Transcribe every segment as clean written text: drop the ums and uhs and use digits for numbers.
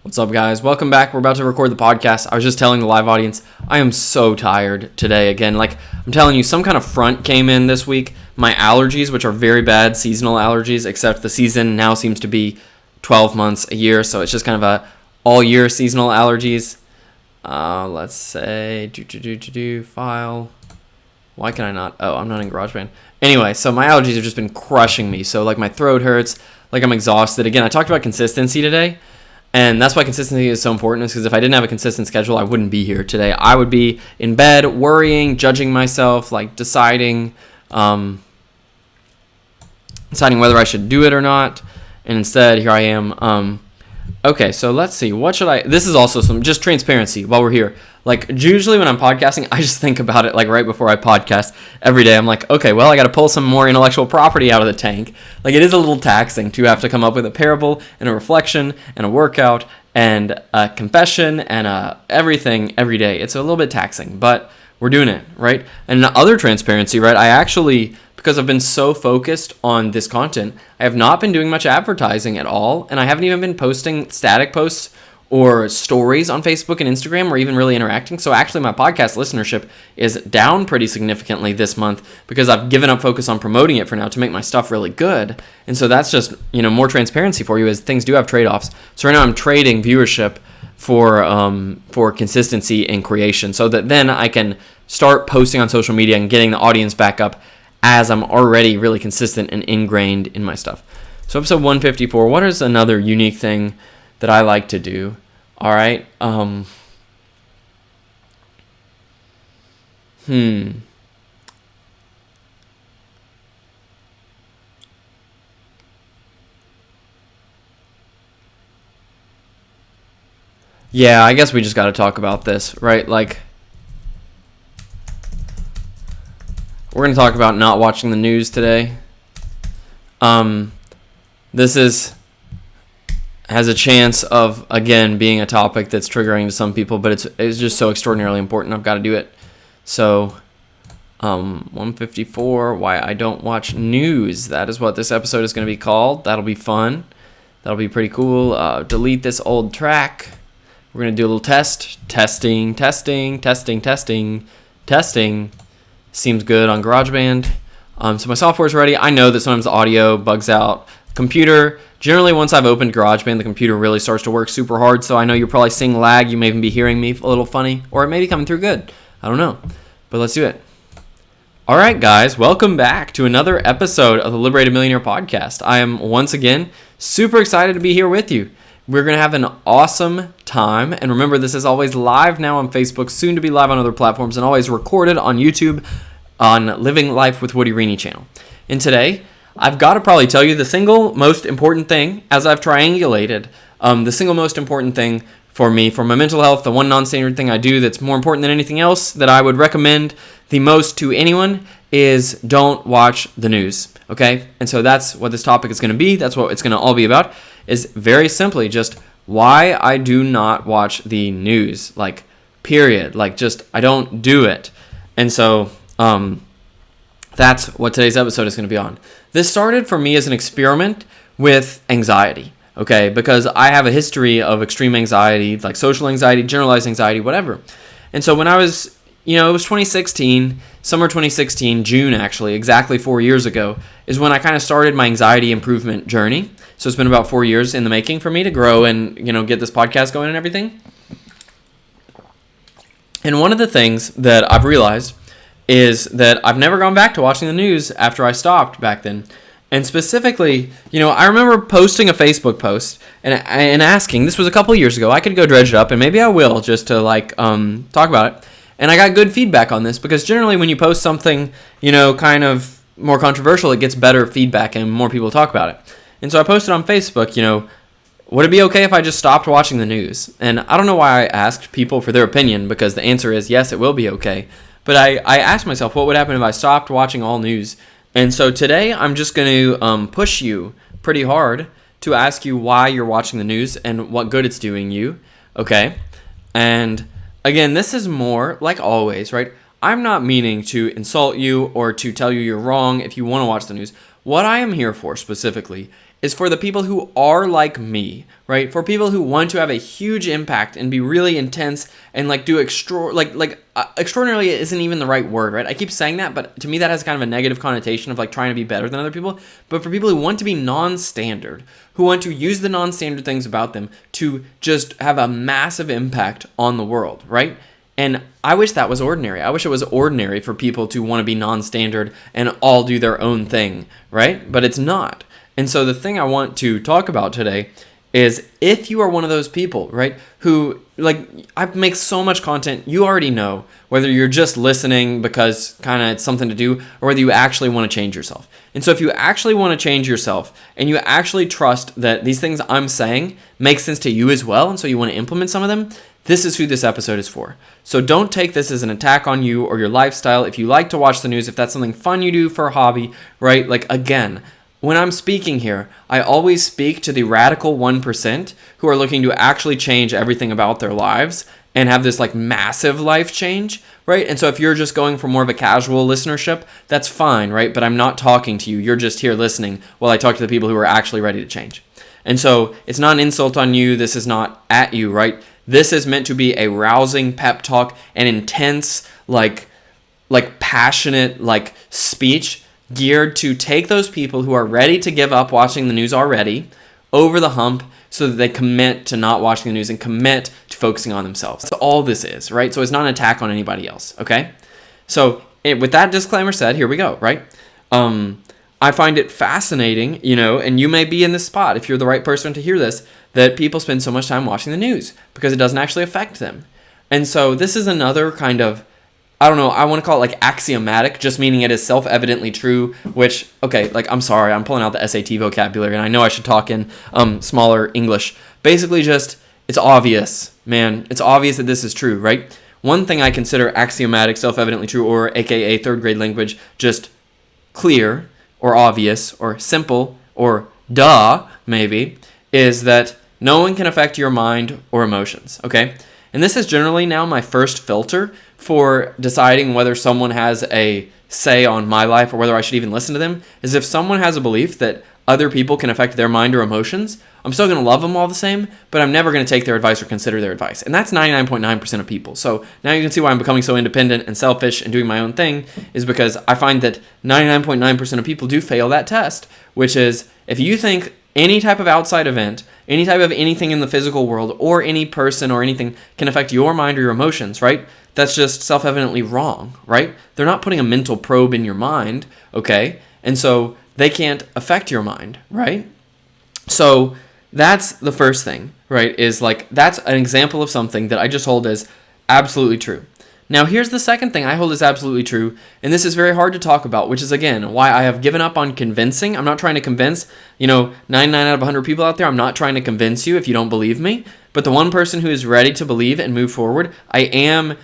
What's up, guys? Welcome back. We're about to record the podcast. I was just telling the live audience, I am so tired today again. Like, I'm telling you, some kind of front came in this week. My allergies, which are very bad seasonal allergies, except the season now seems to be 12 months a year, so it's just kind of a all-year seasonal allergies. Let's say, file. Why can I not? Oh, I'm not in GarageBand. Anyway, so my allergies have just been crushing me. So, like, my throat hurts, like I'm exhausted. Again, I talked about consistency today. And that's why consistency is so important, because if I didn't have a consistent schedule, I wouldn't be here today. I would be in bed worrying, judging myself, like deciding whether I should do it or not. And instead, here I am. Okay, so let's see. What should I... This is also some just transparency while we're here. Like, usually when I'm podcasting, I just think about it, like, right before I podcast every day. I'm like, okay, well, I got to pull some more intellectual property out of the tank. Like, it is a little taxing to have to come up with a parable and a reflection and a workout and a confession and everything every day. It's a little bit taxing, but we're doing it, right? And other transparency, right? I actually... because I've been so focused on this content, I have not been doing much advertising at all, and I haven't even been posting static posts or stories on Facebook and Instagram or even really interacting. So actually my podcast listenership is down pretty significantly this month because I've given up focus on promoting it for now to make my stuff really good. And so that's just, more transparency for you, as things do have trade-offs. So right now I'm trading viewership for consistency and creation, so that then I can start posting on social media and getting the audience back up as I'm already really consistent and ingrained in my stuff. So episode 154, what is another unique thing that I like to do? All right. Yeah, I guess we just got to talk about this, right? Like, we're going to talk about not watching the news today. This has a chance of, again, being a topic that's triggering to some people, but it's just so extraordinarily important. I've got to do it. So, 154, why I don't watch news. That is what this episode is going to be called. That'll be fun. That'll be pretty cool. Delete this old track. We're going to do a little test. Testing. Seems good on GarageBand. So my software's ready. I know that sometimes the audio bugs out. Computer, generally once I've opened GarageBand, the computer really starts to work super hard. So I know you're probably seeing lag. You may even be hearing me a little funny, or it may be coming through good. I don't know, but let's do it. All right, guys, welcome back to another episode of the Liberated Millionaire Podcast. I am once again super excited to be here with you. We're going to have an awesome time. And remember, this is always live now on Facebook, soon to be live on other platforms, and always recorded on YouTube on Living Life with Woody Rini channel. And today, I've got to probably tell you the single most important thing, as I've triangulated, the single most important thing for me, for my mental health, the one non-standard thing I do that's more important than anything else that I would recommend the most to anyone is don't watch the news, okay? And so that's what this topic is going to be. That's what it's going to all be about, is very simply just why I do not watch the news, like, period. Like, just, I don't do it. And so that's what today's episode is going to be on. This started for me as an experiment with anxiety, okay? Because I have a history of extreme anxiety, like social anxiety, generalized anxiety, whatever. And so when I was, it was 2016, summer 2016, June actually, exactly 4 years ago, is when I kind of started my anxiety improvement journey. So it's been about 4 years in the making for me to grow and, get this podcast going and everything. And one of the things that I've realized is that I've never gone back to watching the news after I stopped back then. And specifically, I remember posting a Facebook post and asking, this was a couple years ago, I could go dredge it up, and maybe I will, just to talk about it. And I got good feedback on this, because generally when you post something, kind of more controversial, it gets better feedback and more people talk about it. And so I posted on Facebook, would it be okay if I just stopped watching the news? And I don't know why I asked people for their opinion, because the answer is yes, it will be okay. But I asked myself, what would happen if I stopped watching all news? And so today I'm just going to push you pretty hard to ask you why you're watching the news and what good it's doing you, okay? And again, this is more, like always, right? I'm not meaning to insult you or to tell you you're wrong if you want to watch the news. What I am here for specifically is for the people who are like me, right? For people who want to have a huge impact and be really intense and like do extraordinarily isn't even the right word, right? I keep saying that, but to me that has kind of a negative connotation of like trying to be better than other people. But for people who want to be non-standard, who want to use the non-standard things about them to just have a massive impact on the world, right? And I wish that was ordinary. I wish it was ordinary for people to want to be non-standard and all do their own thing, right? But it's not. And so the thing I want to talk about today is if you are one of those people, right, who, like, I make so much content, you already know whether you're just listening because kind of it's something to do or whether you actually want to change yourself. And so if you actually want to change yourself and you actually trust that these things I'm saying make sense to you as well, and so you want to implement some of them, this is who this episode is for. So don't take this as an attack on you or your lifestyle. If you like to watch the news, if that's something fun you do for a hobby, right? Like, again, when I'm speaking here, I always speak to the radical 1% who are looking to actually change everything about their lives and have this like massive life change, right? And so if you're just going for more of a casual listenership, that's fine, right? But I'm not talking to you. You're just here listening while I talk to the people who are actually ready to change. And so it's not an insult on you. This is not at you, right? This is meant to be a rousing pep talk, an intense, like passionate, like speech geared to take those people who are ready to give up watching the news already over the hump so that they commit to not watching the news and commit to focusing on themselves. That's all this is, right? So it's not an attack on anybody else, okay? So with that disclaimer said, here we go, right? I find it fascinating, and you may be in this spot if you're the right person to hear this, that people spend so much time watching the news because it doesn't actually affect them. And so this is another kind of, I don't know, I want to call it like axiomatic, just meaning it is self-evidently true, which, okay, like, I'm sorry, I'm pulling out the SAT vocabulary, and I know I should talk in smaller English. Basically just, it's obvious, man. It's obvious that this is true, right? One thing I consider axiomatic, self-evidently true, or AKA third grade language, just clear, or obvious, or simple, or duh, maybe, is that no one can affect your mind or emotions, okay? And this is generally now my first filter for deciding whether someone has a say on my life or whether I should even listen to them, is if someone has a belief that other people can affect their mind or emotions, I'm still going to love them all the same, but I'm never going to take their advice or consider their advice. And that's 99.9% of people. So now you can see why I'm becoming so independent and selfish and doing my own thing, is because I find that 99.9% of people do fail that test, which is if you think any type of outside event, any type of anything in the physical world, or any person or anything can affect your mind or your emotions, right? That's just self-evidently wrong, right? They're not putting a mental probe in your mind, okay? And so they can't affect your mind, right? So that's the first thing, right? Is like, that's an example of something that I just hold as absolutely true. Now, here's the second thing I hold as absolutely true, and this is very hard to talk about, which is, again, why I have given up on convincing. I'm not trying to convince, 99 out of 100 people out there. I'm not trying to convince you if you don't believe me. But the one person who is ready to believe and move forward, I am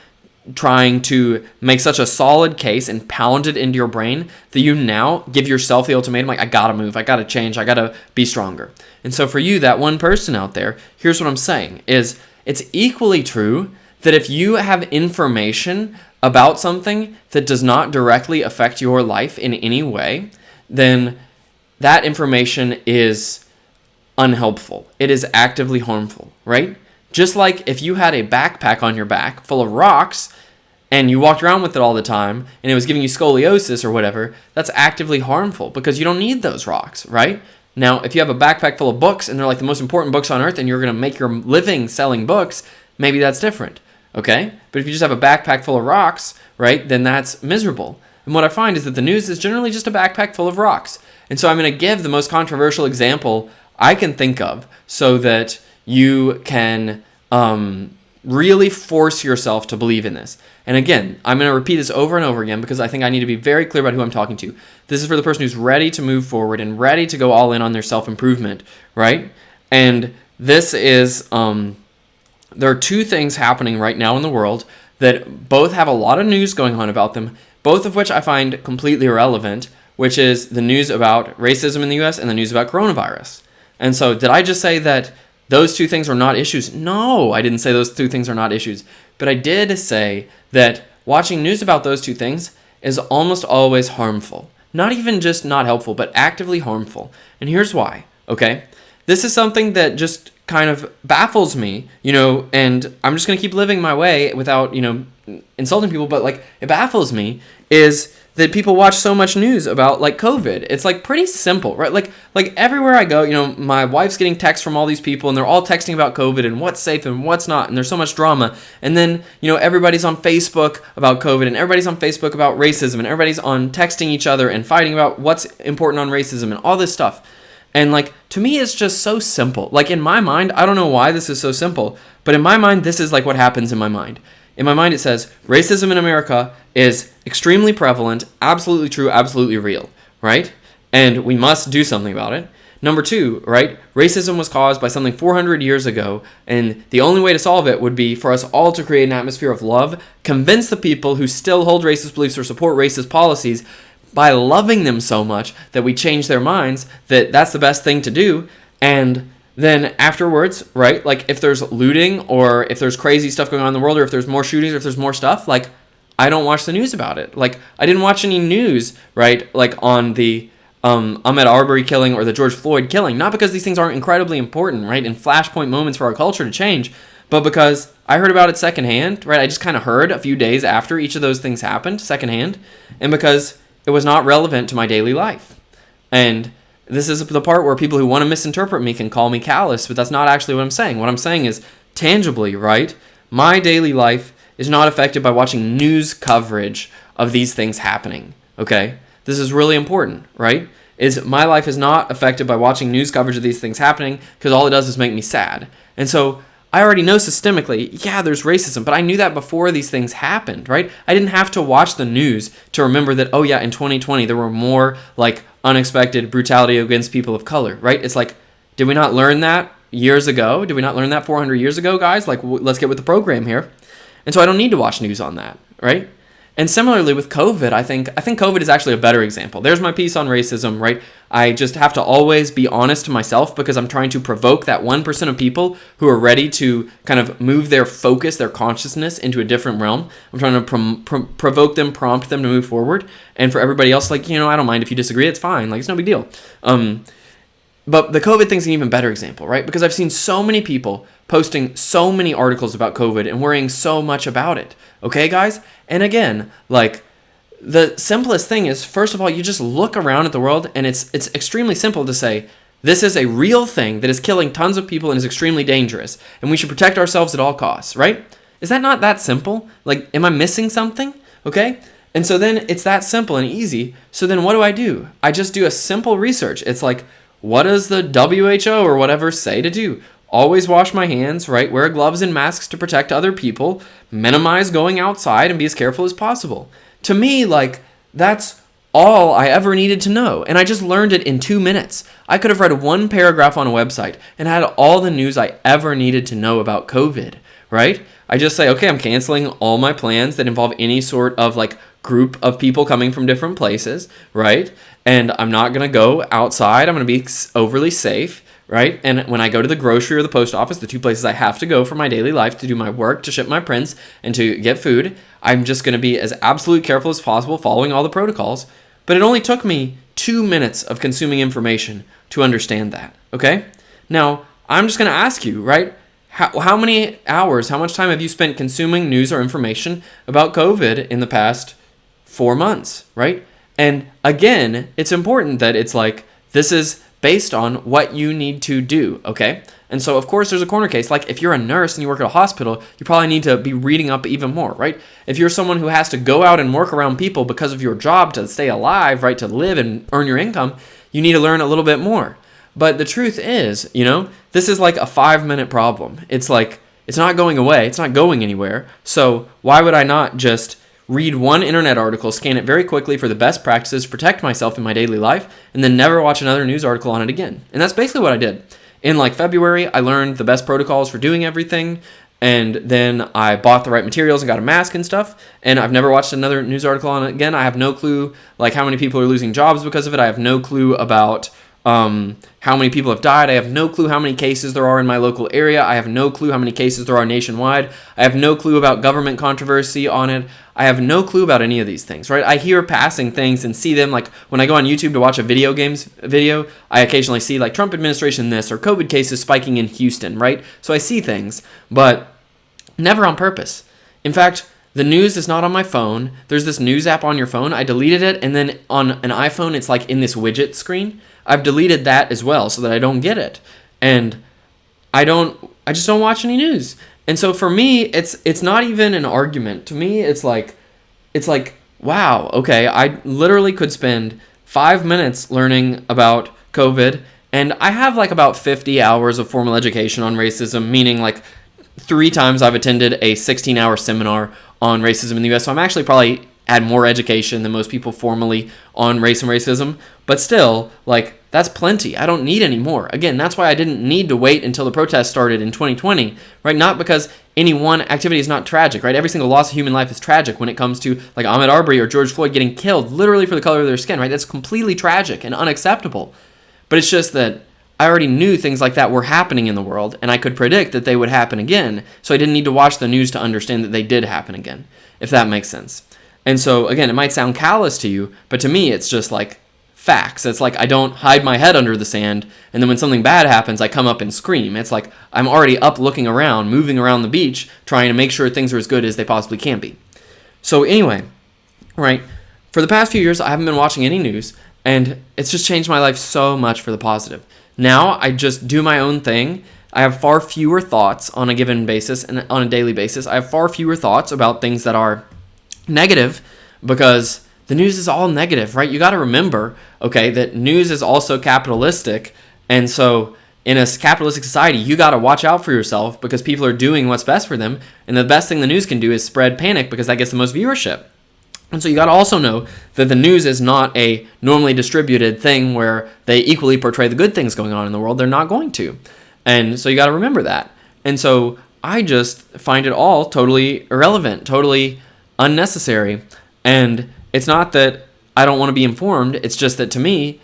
trying to make such a solid case and pound it into your brain that you now give yourself the ultimatum, like, I gotta move, I gotta change, I gotta be stronger. And so for you, that one person out there, here's what I'm saying, is it's equally true that if you have information about something that does not directly affect your life in any way, then that information is unhelpful. It is actively harmful, right? Just like if you had a backpack on your back full of rocks and you walked around with it all the time and it was giving you scoliosis or whatever, that's actively harmful because you don't need those rocks, right? Now, if you have a backpack full of books and they're like the most important books on earth and you're going to make your living selling books, maybe that's different. Okay? But if you just have a backpack full of rocks, right, then that's miserable. And what I find is that the news is generally just a backpack full of rocks. And so I'm going to give the most controversial example I can think of so that you can really force yourself to believe in this. And again, I'm going to repeat this over and over again because I think I need to be very clear about who I'm talking to. This is for the person who's ready to move forward and ready to go all in on their self-improvement, right? And this is... there are two things happening right now in the world that both have a lot of news going on about them, both of which I find completely irrelevant, which is the news about racism in the US and the news about coronavirus. And so did I just say that those two things are not issues? No, I didn't say those two things are not issues. But I did say that watching news about those two things is almost always harmful. Not even just not helpful, but actively harmful. And here's why. okay? This is something that just kind of baffles me, and I'm just going to keep living my way without, insulting people, but like it baffles me is that people watch so much news about like COVID. It's like pretty simple, right? Like everywhere I go, my wife's getting texts from all these people and they're all texting about COVID and what's safe and what's not, and there's so much drama. And then, everybody's on Facebook about COVID and everybody's on Facebook about racism and everybody's on texting each other and fighting about what's important on racism and all this stuff. And like, to me, it's just so simple. Like in my mind, I don't know why this is so simple, but in my mind, this is like what happens in my mind. In my mind, it says racism in America is extremely prevalent, absolutely true, absolutely real, right? And we must do something about it. Number two, right? Racism was caused by something 400 years ago, and the only way to solve it would be for us all to create an atmosphere of love, convince the people who still hold racist beliefs or support racist policies by loving them so much that we change their minds that that's the best thing to do. And then afterwards, right, like if there's looting or if there's crazy stuff going on in the world or if there's more shootings or if there's more stuff, like I don't watch the news about it. Like I didn't watch any news, right, like on the Ahmaud Arbery killing or the George Floyd killing, not because these things aren't incredibly important, right, and flashpoint moments for our culture to change, but because I heard about it secondhand, right? I just kind of heard a few days after each of those things happened secondhand, and because it was not relevant to my daily life. And this is the part where people who want to misinterpret me can call me callous, but that's not actually what I'm saying. What I'm saying is, tangibly, right, my daily life is not affected by watching news coverage of these things happening, okay? This is really important, right? My life is not affected by watching news coverage of these things happening because all it does is make me sad. And so I already know systemically, yeah, there's racism, but I knew that before these things happened, right? I didn't have to watch the news to remember that, oh yeah, in 2020, there were more like unexpected brutality against people of color, right? It's like, did we not learn that years ago? Did we not learn that 400 years ago, guys? Like, let's get with the program here. And so I don't need to watch news on that, right? And similarly with COVID, I think COVID is actually a better example. There's my piece on racism, right? I just have to always be honest to myself because I'm trying to provoke that 1% of people who are ready to kind of move their focus, their consciousness into a different realm. I'm trying to provoke them, prompt them to move forward. And for everybody else, like, I don't mind if you disagree. It's fine. Like, it's no big deal. But the COVID thing's an even better example, right? Because I've seen so many people posting so many articles about COVID and worrying so much about it. Okay, guys? And again, like, the simplest thing is, first of all, you just look around at the world and it's extremely simple to say, this is a real thing that is killing tons of people and is extremely dangerous, and we should protect ourselves at all costs, right? Is that not that simple? Like, am I missing something? Okay? And so then it's that simple and easy. So then what do? I just do a simple research. It's like, what does the WHO or whatever say to do? Always wash my hands, right? Wear gloves and masks to protect other people. Minimize going outside and be as careful as possible. To me, like, that's all I ever needed to know. And I just learned it in 2 minutes. I could have read one paragraph on a website and had all the news I ever needed to know about COVID, right? I just say, okay, I'm canceling all my plans that involve any sort of like group of people coming from different places, right? And I'm not going to go outside. I'm going to be overly safe, right? And when I go to the grocery or the post office, the two places I have to go for my daily life to do my work, to ship my prints, and to get food, I'm just going to be as absolutely careful as possible, following all the protocols. But it only took me 2 minutes of consuming information to understand that, okay? Now, I'm just going to ask you, right? How many hours, how much time have you spent consuming news or information about COVID in the past 4 months, right? And again, it's important that it's like, this is based on what you need to do, okay? And so, of course, there's a corner case. Like, if you're a nurse and you work at a hospital, you probably need to be reading up even more, right? If you're someone who has to go out and work around people because of your job to stay alive, right, to live and earn your income, you need to learn a little bit more. But the truth is, this is like a 5-minute problem. It's like, it's not going away. It's not going anywhere. So why would I not just read one internet article, scan it very quickly for the best practices, protect myself in my daily life, and then never watch another news article on it again? And that's basically what I did. In like February, I learned the best protocols for doing everything, and then I bought the right materials and got a mask and stuff, and I've never watched another news article on it again. I have no clue like how many people are losing jobs because of it. I have no clue about how many people have died. I have no clue how many cases there are in my local area. I have no clue how many cases there are nationwide. I have no clue about government controversy on it. I have no clue about any of these things, right? I hear passing things and see them. Like when I go on YouTube to watch a video games video, I occasionally see like Trump administration this or COVID cases spiking in Houston, right? So I see things, but never on purpose. In fact, the news is not on my phone. There's this news app on your phone. I deleted it, and then on an iPhone, it's like in this widget screen. I've deleted that as well so that I don't get it. And I just don't watch any news. And so for me, it's not even an argument. To me, it's like, wow, okay, I literally could spend 5 minutes learning about COVID, and I have like about 50 hours of formal education on racism, meaning like 3 times I've attended a 16-hour seminar on racism in the U.S., so I'm actually probably had more education than most people formally on race and racism, but still, like, that's plenty. I don't need any more. Again, that's why I didn't need to wait until the protests started in 2020, right? Not because any one activity is not tragic, right? Every single loss of human life is tragic when it comes to, like, Ahmaud Arbery or George Floyd getting killed literally for the color of their skin, right? That's completely tragic and unacceptable. But it's just that I already knew things like that were happening in the world, and I could predict that they would happen again, so I didn't need to watch the news to understand that they did happen again, if that makes sense. And so, again, it might sound callous to you, but to me, it's just like facts. It's like I don't hide my head under the sand, and then when something bad happens, I come up and scream. It's like I'm already up looking around, moving around the beach, trying to make sure things are as good as they possibly can be. So anyway, right, for the past few years, I haven't been watching any news, and it's just changed my life so much for the positive. Now, I just do my own thing. I have far fewer thoughts on a given basis and on a daily basis. I have far fewer thoughts about things that are negative because the news is all negative, right? You got to remember, okay, that news is also capitalistic. And so in a capitalistic society, you got to watch out for yourself because people are doing what's best for them. And the best thing the news can do is spread panic because that gets the most viewership. And so you got to also know that the news is not a normally distributed thing where they equally portray the good things going on in the world. They're not going to. And so you got to remember that. And so I just find it all totally irrelevant, totally unnecessary. And it's not that I don't want to be informed. It's just that to me,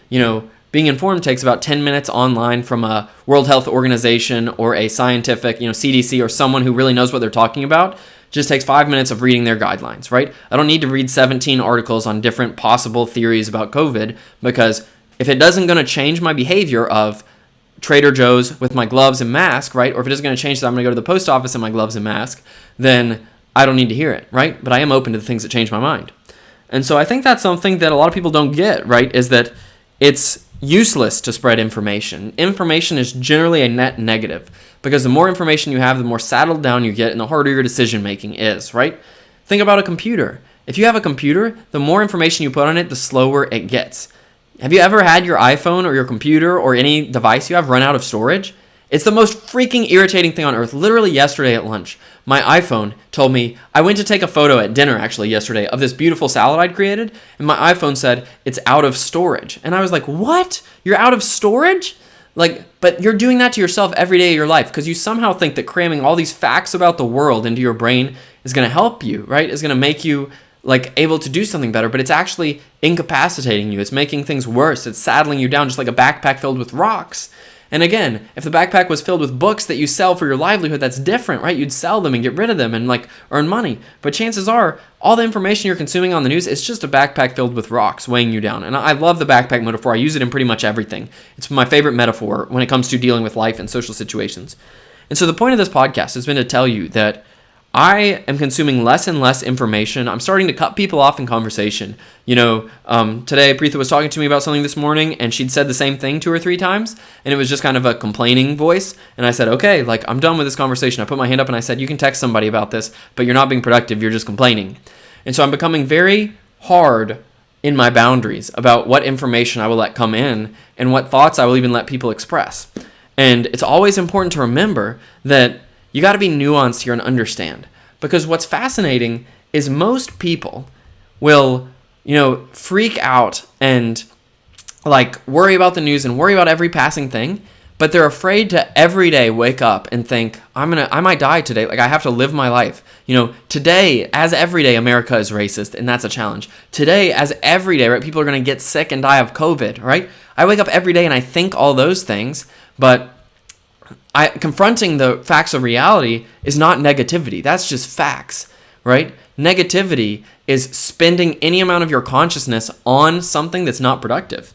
being informed takes about 10 minutes online from a World Health Organization or a scientific, CDC or someone who really knows what they're talking about. Just takes 5 minutes of reading their guidelines, right? I don't need to read 17 articles on different possible theories about COVID because if it doesn't going to change my behavior of Trader Joe's with my gloves and mask, right? Or if it isn't going to change that I'm going to go to the post office in my gloves and mask, then I don't need to hear it, right? But I am open to the things that change my mind. And so I think that's something that a lot of people don't get, right? Is that it's useless to spread information. Information is generally a net negative because the more information you have, the more saddled down you get and the harder your decision making is, right? Think about a computer. If you have a computer, the more information you put on it, the slower it gets. Have you ever had your iPhone or your computer or any device you have run out of storage? It's the most freaking irritating thing on earth. Literally yesterday at lunch, my iPhone told me, I went to take a photo at dinner actually yesterday of this beautiful salad I'd created, and my iPhone said, it's out of storage. And I was like, what? You're out of storage? But you're doing that to yourself every day of your life because you somehow think that cramming all these facts about the world into your brain is going to help you, right? Is going to make you able to do something better, but it's actually incapacitating you. It's making things worse. It's saddling you down just like a backpack filled with rocks. And again, if the backpack was filled with books that you sell for your livelihood, that's different, right? You'd sell them and get rid of them and earn money. But chances are, all the information you're consuming on the news is just a backpack filled with rocks weighing you down. And I love the backpack metaphor. I use it in pretty much everything. It's my favorite metaphor when it comes to dealing with life and social situations. And so the point of this podcast has been to tell you that I am consuming less and less information. I'm starting to cut people off in conversation. Today Preetha was talking to me about something this morning, and she'd said the same thing 2 or 3 times, and it was just kind of a complaining voice. And I said, okay, I'm done with this conversation. I put my hand up and I said, you can text somebody about this, but you're not being productive. You're just complaining. And so I'm becoming very hard in my boundaries about what information I will let come in and what thoughts I will even let people express. And it's always important to remember that you got to be nuanced here and understand. Because what's fascinating is most people will, freak out and worry about the news and worry about every passing thing. but they're afraid to every day wake up and think, I might die today. Like, I have to live my life. Today, as every day, America is racist, and that's a challenge. Today, as every day, right, people are going to get sick and die of COVID, right? I wake up every day and I think all those things, but confronting the facts of reality is not negativity. That's just facts, right? Negativity is spending any amount of your consciousness on something that's not productive.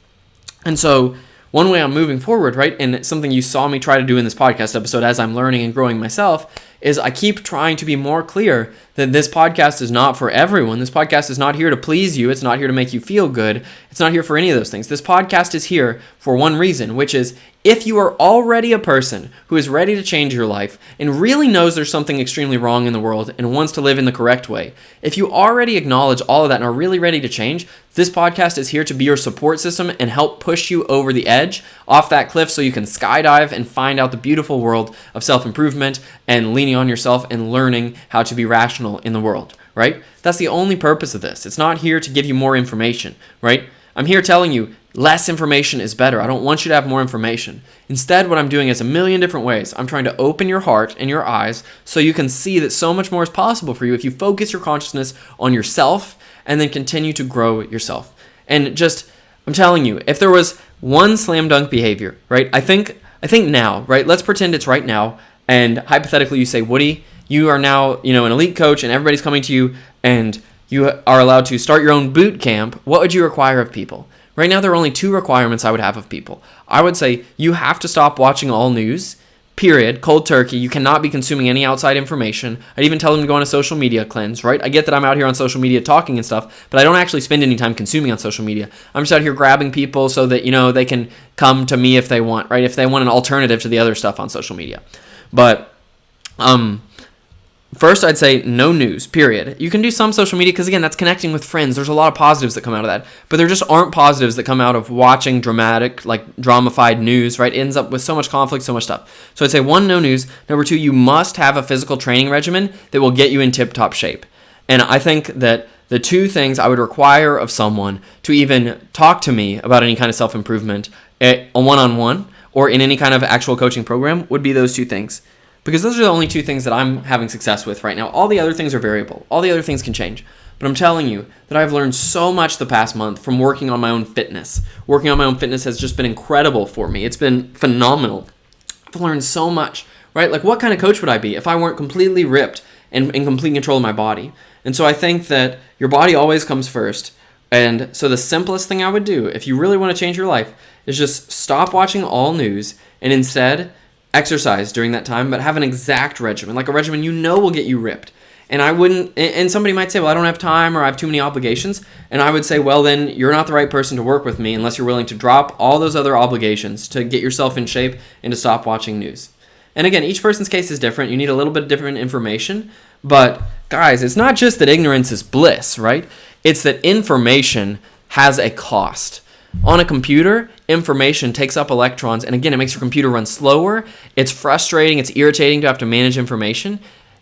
And so one way I'm moving forward, right, and it's something you saw me try to do in this podcast episode as I'm learning and growing myself, is I keep trying to be more clear that this podcast is not for everyone. This podcast is not here to please you. It's not here to make you feel good. It's not here for any of those things. This podcast is here for one reason, which is if you are already a person who is ready to change your life and really knows there's something extremely wrong in the world and wants to live in the correct way, if you already acknowledge all of that and are really ready to change, this podcast is here to be your support system and help push you over the edge off that cliff so you can skydive and find out the beautiful world of self-improvement and leaning on yourself and learning how to be rational in the world, right? That's the only purpose of this. It's not here to give you more information, right? I'm here telling you less information is better. I don't want you to have more information. Instead, what I'm doing is a million different ways. I'm trying to open your heart and your eyes so you can see that so much more is possible for you if you focus your consciousness on yourself and then continue to grow yourself. And I'm telling you, if there was one slam dunk behavior, right? I think now, right? Let's pretend it's right now. And hypothetically, you say, Woody, you are now, an elite coach and everybody's coming to you and you are allowed to start your own boot camp. What would you require of people? Right now, there are only 2 requirements I would have of people. I would say you have to stop watching all news, period, cold turkey. You cannot be consuming any outside information. I'd even tell them to go on a social media cleanse, right? I get that I'm out here on social media talking and stuff, but I don't actually spend any time consuming on social media. I'm just out here grabbing people so that, they can come to me if they want, right? If they want an alternative to the other stuff on social media. But, first, I'd say no news, period. You can do some social media because, again, that's connecting with friends. There's a lot of positives that come out of that. But there just aren't positives that come out of watching dramatic, dramified news, right? It ends up with so much conflict, so much stuff. So I'd say 1, no news. Number 2, you must have a physical training regimen that will get you in tip-top shape. And I think that the 2 things I would require of someone to even talk to me about any kind of self-improvement, a one-on-one or in any kind of actual coaching program, would be those 2 things. Because those are the only 2 things that I'm having success with right now. All the other things are variable. All the other things can change. But I'm telling you that I've learned so much the past month from working on my own fitness. Working on my own fitness has just been incredible for me. It's been phenomenal. I've learned so much, right? Like, what kind of coach would I be if I weren't completely ripped and in complete control of my body? And so I think that your body always comes first. And so the simplest thing I would do, if you really want to change your life, is just stop watching all news and instead exercise during that time, but have an exact regimen, like a regimen will get you ripped. And I wouldn't, and somebody might say, well, I don't have time or I have too many obligations. And I would say, well, then you're not the right person to work with me unless you're willing to drop all those other obligations to get yourself in shape and to stop watching news. And again, each person's case is different. You need a little bit of different information. But guys, it's not just that ignorance is bliss, right? It's that information has a cost. On a computer, information takes up electrons, and again, it makes your computer run slower. It's frustrating. It's irritating to have to manage information.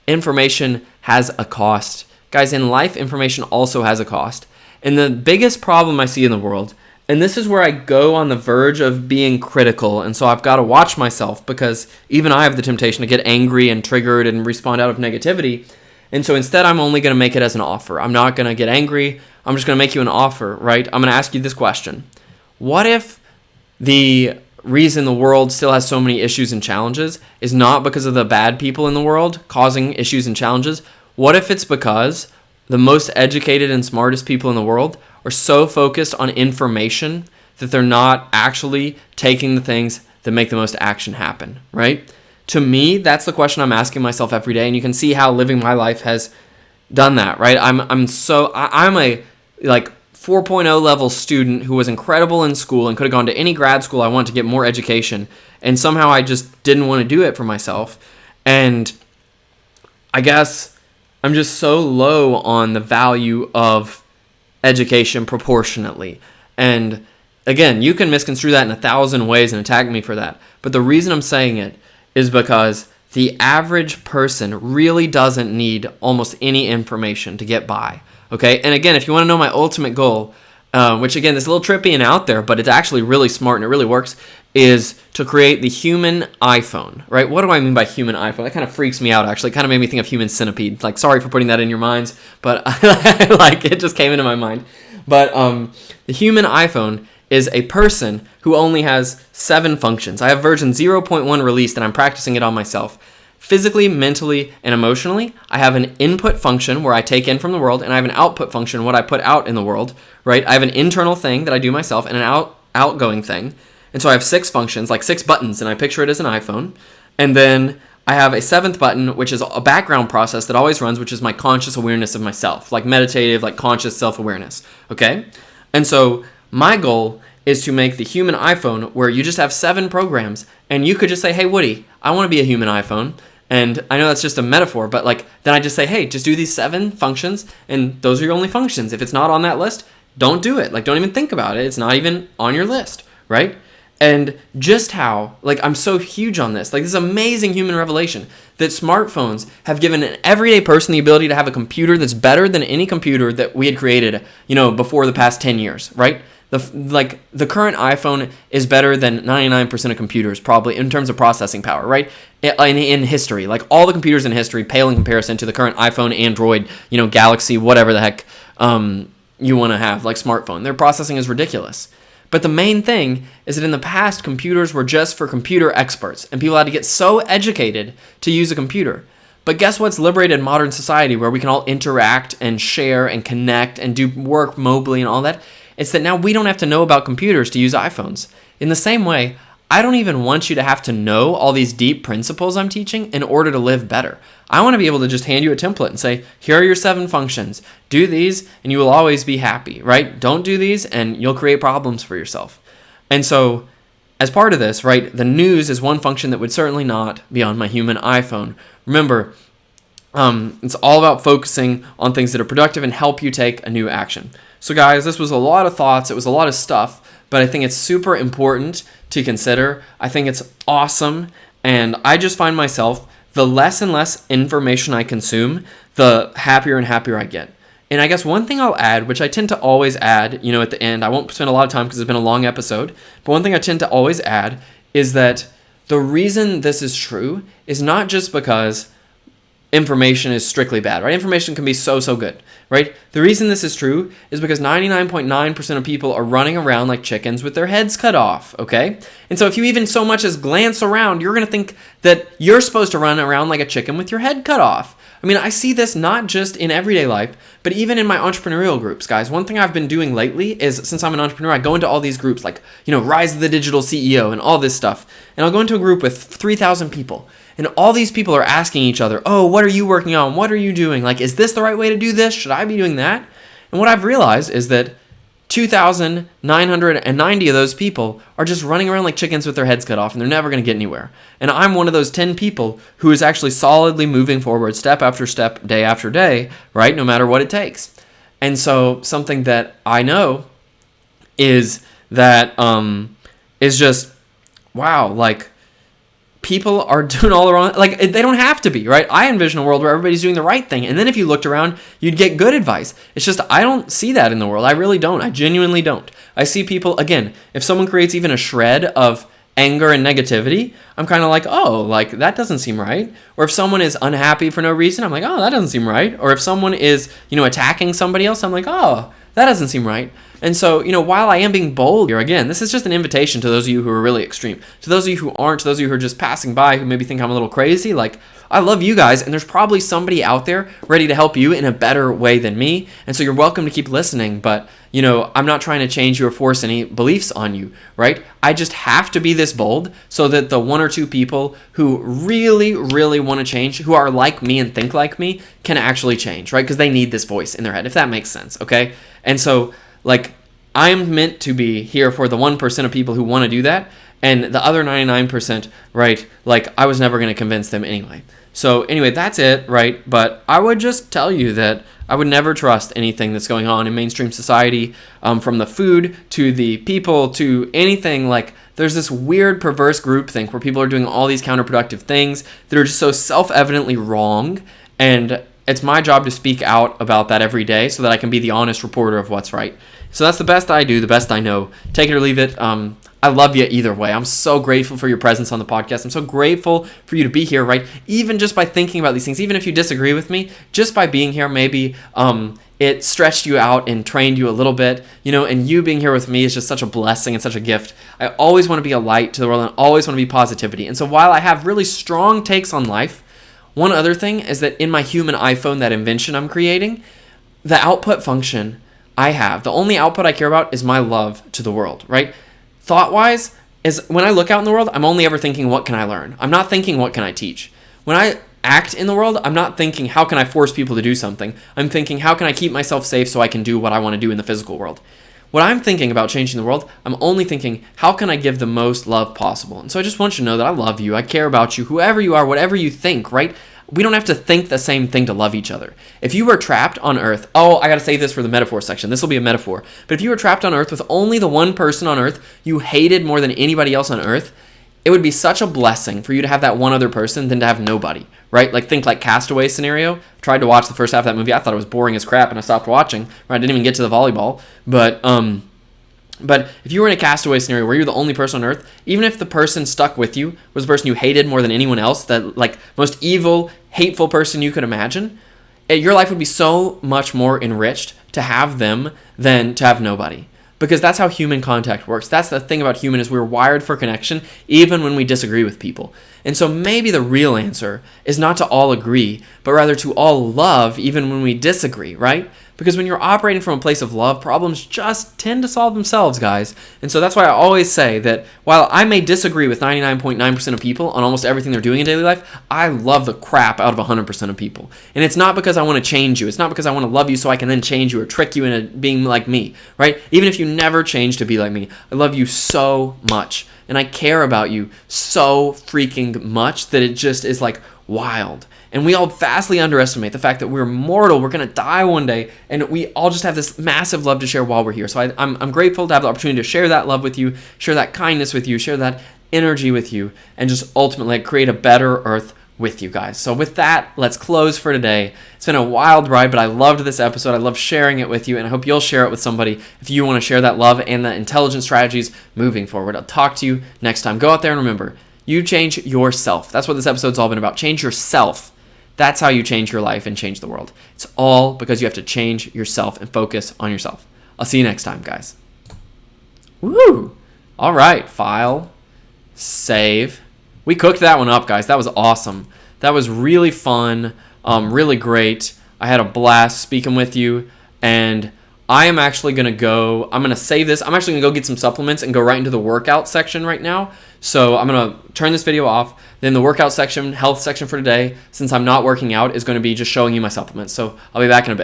Information has a cost. Guys, in life, information also has a cost. And the biggest problem I see in the world, and this is where I go on the verge of being critical, and so I've got to watch myself because even I have the temptation to get angry and triggered and respond out of negativity. And so instead, I'm only going to make it as an offer. I'm not going to get angry. I'm just going to make you an offer, right? I'm going to ask you this question. What if the reason the world still has so many issues and challenges is not because of the bad people in the world causing issues and challenges? What if it's because the most educated and smartest people in the world are so focused on information that they're not actually taking the things that make the most action happen, right? To me, that's the question I'm asking myself every day, and you can see how living my life has done that, right? I'm a 4.0 level student who was incredible in school and could have gone to any grad school I want to get more education, and somehow I just didn't want to do it for myself. And I guess I'm just so low on the value of education proportionately. And again, you can misconstrue that in 1,000 ways and attack me for that. But the reason I'm saying it is because the average person really doesn't need almost any information to get by. Okay, and again, if you want to know my ultimate goal, which again is a little trippy and out there, but it's actually really smart and it really works, is to create the human iPhone, right? What do I mean by human iPhone? That kind of freaks me out, actually. It kind of made me think of human centipede. Like, sorry for putting that in your minds, but like it just came into my mind. But the human iPhone is a person who only has 7 functions. I have version 0.1 released, and I'm practicing it on myself. Physically, mentally, and emotionally, I have an input function where I take in from the world, and I have an output function, what I put out in the world, right? I have an internal thing that I do myself and an outgoing thing. And so I have 6 functions, like 6 buttons, and I picture it as an iPhone. And then I have a 7th button, which is a background process that always runs, which is my conscious awareness of myself, like meditative, like conscious self-awareness, okay? And so my goal is to make the human iPhone where you just have 7 programs, and you could just say, hey, Woody, I want to be a human iPhone. And I know that's just a metaphor, but like then I just say, hey, just do these 7 functions, and those are your only functions. If it's not on that list, don't do it. Like, don't even think about it. It's not even on your list, right? And just how, like, I'm so huge on this. Like, this amazing human revelation that smartphones have given an everyday person the ability to have a computer that's better than any computer that we had created, before the past 10 years, right? The current iPhone is better than 99% of computers, probably, in terms of processing power, right? In history. Like, all the computers in history pale in comparison to the current iPhone, Android, Galaxy, whatever the heck you want to have, like smartphone. Their processing is ridiculous. But the main thing is that in the past, computers were just for computer experts, and people had to get so educated to use a computer. But guess what's liberated modern society, where we can all interact and share and connect and do work mobily and all that? It's that now we don't have to know about computers to use iPhones. In the same way, I don't even want you to have to know all these deep principles I'm teaching in order to live better. I want to be able to just hand you a template and say, here are your 7 functions. Do these and you will always be happy, right? Don't do these and you'll create problems for yourself. And so as part of this, right, the news is one function that would certainly not be on my human iPhone. Remember, it's all about focusing on things that are productive and help you take a new action. So guys, this was a lot of thoughts. It was a lot of stuff, but I think it's super important to consider. I think it's awesome. And I just find myself, the less and less information I consume, the happier and happier I get. And I guess one thing I'll add, which I tend to always add, at the end, I won't spend a lot of time because it's been a long episode, but one thing I tend to always add is that the reason this is true is not just because information is strictly bad, right? Information can be so good, right? The reason this is true is because 99.9% of people are running around like chickens with their heads cut off, okay? And so if you even so much as glance around, you're going to think that you're supposed to run around like a chicken with your head cut off. I mean, I see this not just in everyday life, but even in my entrepreneurial groups, guys. One thing I've been doing lately is, since I'm an entrepreneur, I go into all these groups like, Rise of the Digital CEO and all this stuff. And I'll go into a group with 3,000 people. And all these people are asking each other, oh, what are you working on? What are you doing? Like, is this the right way to do this? Should I be doing that? And what I've realized is that 2,990 of those people are just running around like chickens with their heads cut off, and they're never going to get anywhere. And I'm one of those 10 people who is actually solidly moving forward step after step, day after day, right? No matter what it takes. And so something that I know is that is just, wow, like, people are doing all the wrong, like, they don't have to be, right? I envision a world where everybody's doing the right thing. And then if you looked around, you'd get good advice. It's just, I don't see that in the world. I really don't. I genuinely don't. I see people, again, if someone creates even a shred of anger and negativity, I'm kind of like, oh, like, that doesn't seem right. Or if someone is unhappy for no reason, I'm like, oh, that doesn't seem right. Or if someone is, attacking somebody else, I'm like, oh, that doesn't seem right. And so, while I am being bold here, again, this is just an invitation to those of you who are really extreme. To those of you who aren't, to those of you who are just passing by, who maybe think I'm a little crazy, like, I love you guys, and there's probably somebody out there ready to help you in a better way than me. And so you're welcome to keep listening, but, I'm not trying to change you or force any beliefs on you, right? I just have to be this bold so that the 1 or 2 people who really, really want to change, who are like me and think like me, can actually change, right? Because they need this voice in their head, if that makes sense, okay? And so, like, I am meant to be here for the 1% of people who want to do that, and the other 99%, right, like, I was never going to convince them anyway. So anyway, that's it, right? But I would just tell you that I would never trust anything that's going on in mainstream society, from the food to the people to anything. Like, there's this weird perverse groupthink where people are doing all these counterproductive things that are just so self-evidently wrong, and it's my job to speak out about that every day so that I can be the honest reporter of what's right. So that's the best I do, the best I know. Take it or leave it. I love you either way. I'm so grateful for your presence on the podcast. I'm so grateful for you to be here, right? Even just by thinking about these things, even if you disagree with me, just by being here, maybe it stretched you out and trained you a little bit, and you being here with me is just such a blessing and such a gift. I always want to be a light to the world and always want to be positivity. And so while I have really strong takes on life, one other thing is that in my human iPhone, that invention I'm creating, the output function I have, the only output I care about is my love to the world, right? Thought-wise, is when I look out in the world, I'm only ever thinking, what can I learn? I'm not thinking, what can I teach? When I act in the world, I'm not thinking, how can I force people to do something? I'm thinking, how can I keep myself safe so I can do what I want to do in the physical world? When I'm thinking about changing the world, I'm only thinking, how can I give the most love possible? And so I just want you to know that I love you, I care about you, whoever you are, whatever you think, right? We don't have to think the same thing to love each other. If you were trapped on Earth, I gotta save this for the metaphor section. This will be a metaphor. But if you were trapped on Earth with only the one person on Earth you hated more than anybody else on Earth, it would be such a blessing for you to have that one other person than to have nobody, right? Think like Castaway scenario. I tried to watch the first half of that movie. I thought it was boring as crap and I stopped watching. Right? I didn't even get to the volleyball. But if you were in a Castaway scenario where you're the only person on Earth, even if the person stuck with you was the person you hated more than anyone else, that most evil, hateful person you could imagine, your life would be so much more enriched to have them than to have nobody. Because that's how human contact works. That's the thing about human is we're wired for connection even when we disagree with people. And so maybe the real answer is not to all agree, but rather to all love even when we disagree, right? Because when you're operating from a place of love, problems just tend to solve themselves, guys. And so that's why I always say that while I may disagree with 99.9% of people on almost everything they're doing in daily life, I love the crap out of 100% of people. And it's not because I want to change you. It's not because I want to love you so I can then change you or trick you into being like me, right? Even if you never change to be like me, I love you so much. And I care about you so freaking much that it just is wild. And we all vastly underestimate the fact that we're mortal, we're going to die one day, and we all just have this massive love to share while we're here. So I'm grateful to have the opportunity to share that love with you, share that kindness with you, share that energy with you, and just ultimately create a better earth with you guys. So with that, let's close for today. It's been a wild ride, but I loved this episode. I love sharing it with you, and I hope you'll share it with somebody if you want to share that love and the intelligent strategies moving forward. I'll talk to you next time. Go out there and remember, you change yourself. That's what this episode's all been about. Change yourself. That's how you change your life and change the world. It's all because you have to change yourself and focus on yourself. I'll see you next time, guys. Woo! All right, file, save. We cooked that one up, guys. That was awesome. That was really fun, really great. I had a blast speaking with you, and I am actually going to save this. I'm actually going to go get some supplements and go right into the workout section right now. So I'm going to turn this video off. Then the workout section, health section for today, since I'm not working out, is going to be just showing you my supplements. So I'll be back in a bit.